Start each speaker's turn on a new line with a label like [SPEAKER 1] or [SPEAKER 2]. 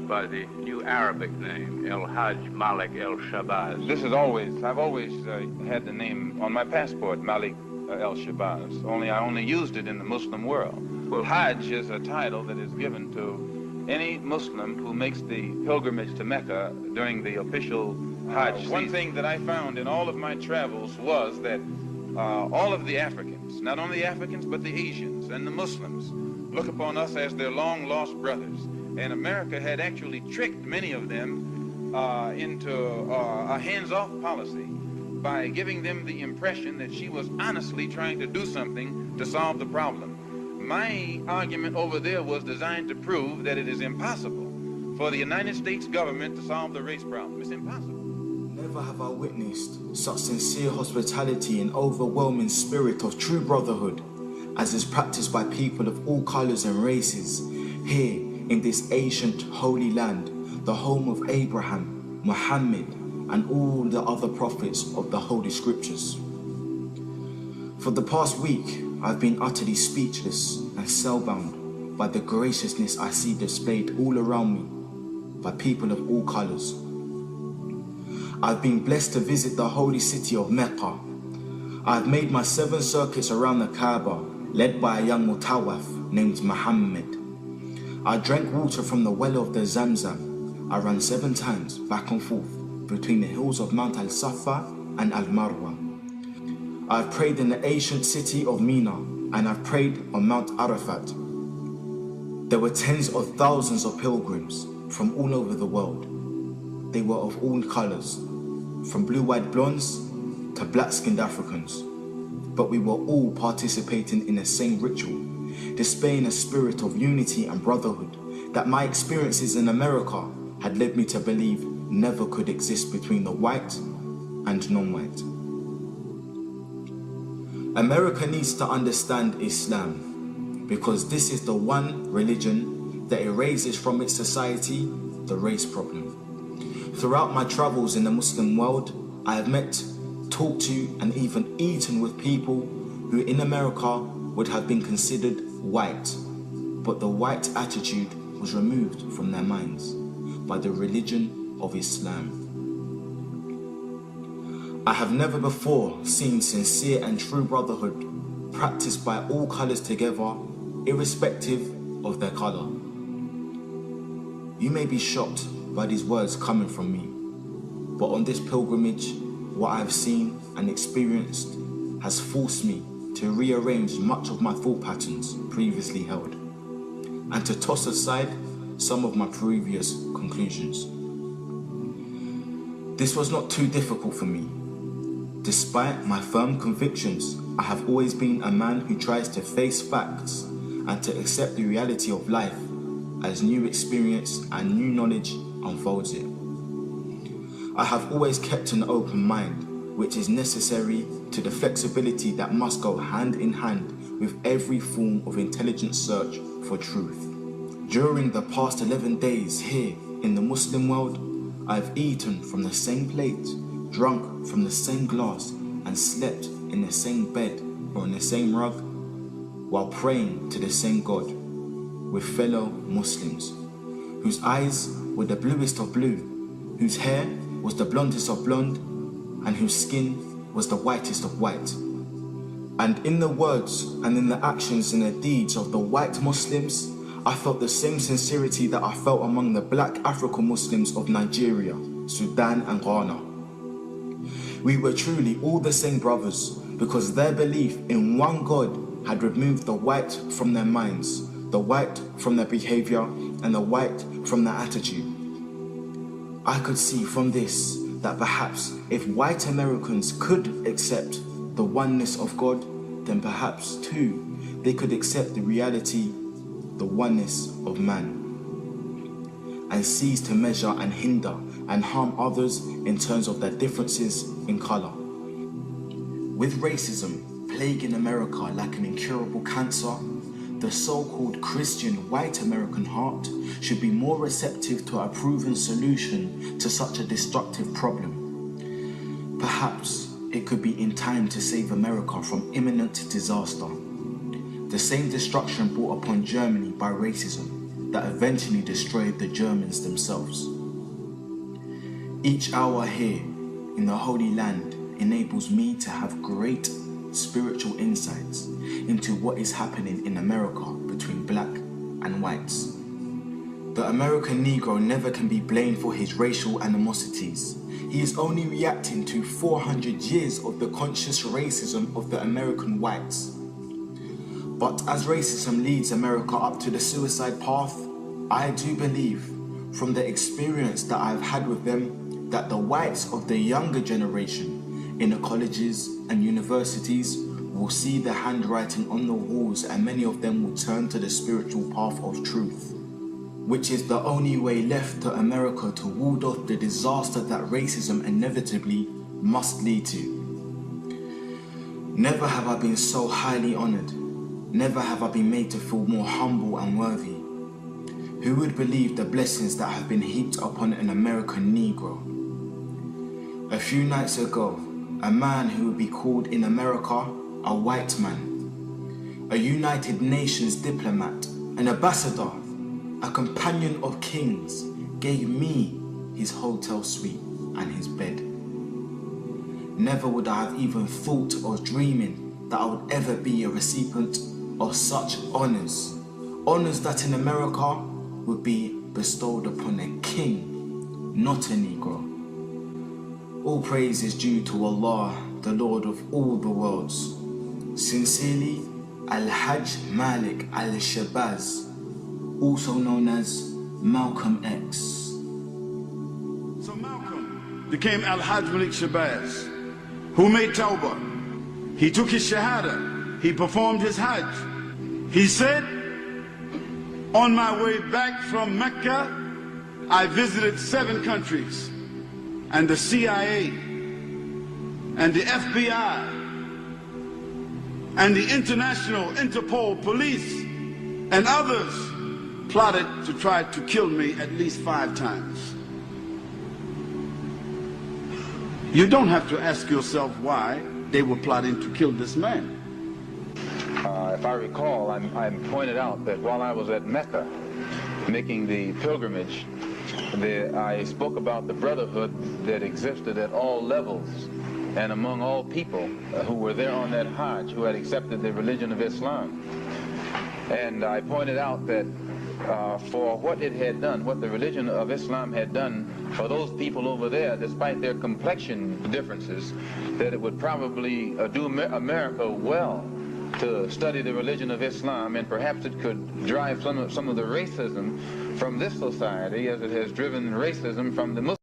[SPEAKER 1] by the new Arabic name, El Hajj Malik El Shabazz?
[SPEAKER 2] I've always had the name on my passport, Malik El Shabazz, only I only used it in the Muslim world. Well, Hajj is a title that is given to any Muslim who makes the pilgrimage to Mecca during the official Hajj season. One thing that I found in all of my travels was that all of the Africans, not only the Africans, but the Asians and the Muslims, look upon us as their long-lost brothers. And America had actually tricked many of them into a hands-off policy by giving them the impression that she was honestly trying to do something to solve the problem. My argument over there was designed to prove that it is impossible for the United States government to solve the race problem. It's impossible.
[SPEAKER 3] Never have I witnessed such sincere hospitality and overwhelming spirit of true brotherhood as is practiced by people of all colors and races here in this ancient holy land, the home of Abraham, Muhammad, and all the other prophets of the Holy Scriptures. For the past week, I've been utterly speechless and spellbound by the graciousness I see displayed all around me by people of all colors. I've been blessed to visit the holy city of Mecca. I've made my 7 circuits around the Kaaba, led by a young Mutawaf named Muhammad. I drank water from the well of the Zamzam. I ran 7 times back and forth between the hills of Mount Al-Safa and Al-Marwa. I've prayed in the ancient city of Mina, and I've prayed on Mount Arafat. There were tens of thousands of pilgrims from all over the world. They were of all colors, from blue-eyed blondes to black-skinned Africans. But we were all participating in the same ritual, displaying a spirit of unity and brotherhood that my experiences in America had led me to believe never could exist between the white and non-white. America needs to understand Islam because this is the one religion that erases from its society the race problem. Throughout my travels in the Muslim world, I have met, talked to, and even eaten with people who in America would have been considered white, but the white attitude was removed from their minds by the religion of Islam. I have never before seen sincere and true brotherhood practiced by all colors together, irrespective of their color. You may be shocked by these words coming from me, but on this pilgrimage, what I have seen and experienced has forced me to rearrange much of my thought patterns previously held, and to toss aside some of my previous conclusions. This was not too difficult for me. Despite my firm convictions, I have always been a man who tries to face facts and to accept the reality of life as new experience and new knowledge unfolds it. I have always kept an open mind, which is necessary to the flexibility that must go hand in hand with every form of intelligent search for truth. During the past 11 days here in the Muslim world, I have eaten from the same plate, drunk from the same glass, and slept in the same bed or on the same rug, while praying to the same God, with fellow Muslims, whose eyes were the bluest of blue, whose hair was the blondest of blonde, and whose skin was the whitest of white. And in the words and in the actions and the deeds of the white Muslims, I felt the same sincerity that I felt among the black African Muslims of Nigeria, Sudan and Ghana. We were truly all the same brothers because their belief in one God had removed the white from their minds, the white from their behavior, and the white from their attitude. I could see from this that perhaps if white Americans could accept the oneness of God, then perhaps too they could accept the reality, the oneness of man, and cease to measure and hinder and harm others in terms of their differences in color. With racism plaguing America like an incurable cancer, the so-called Christian white American heart should be more receptive to a proven solution to such a destructive problem. Perhaps it could be in time to save America from imminent disaster, the same destruction brought upon Germany by racism. that eventually destroyed the Germans themselves. Each hour here in the Holy Land enables me to have great spiritual insights into what is happening in America between black and whites. The American Negro never can be blamed for his racial animosities. He is only reacting to 400 years of the conscious racism of the American whites. But as racism leads America up to the suicide path, I do believe, from the experience that I've had with them, that the whites of the younger generation in the colleges and universities will see the handwriting on the walls, and many of them will turn to the spiritual path of truth, which is the only way left to America to ward off the disaster that racism inevitably must lead to. Never have I been so highly honored. Never have I been made to feel more humble and worthy. Who would believe the blessings that have been heaped upon an American Negro? A few nights ago, a man who would be called in America a white man, a United Nations diplomat, an ambassador, a companion of kings, gave me his hotel suite and his bed. Never would I have even thought or dreaming that I would ever be a recipient of such honors. Honors that in America would be bestowed upon a king, not a Negro. All praise is due to Allah, the Lord of all the worlds. Sincerely, Al-Hajj Malik Al-Shabazz, also known as Malcolm X.
[SPEAKER 4] So Malcolm became Al-Hajj Malik Shabazz, who made Tawbah. He took his Shahada, he performed his Hajj. He said, on my way back from Mecca, I visited 7 countries, and the CIA, and the FBI, and the International Interpol Police, and others plotted to try to kill me at least 5 times. You don't have to ask yourself why they were plotting to kill this man.
[SPEAKER 2] If I recall, I pointed out that while I was at Mecca making the pilgrimage, I spoke about the brotherhood that existed at all levels and among all people who were there on that Hajj, who had accepted the religion of Islam. And I pointed out that for what it had done, what the religion of Islam had done for those people over there, despite their complexion differences, that it would probably do America well to study the religion of Islam, and perhaps it could drive some of the racism from this society as it has driven racism from the Muslims.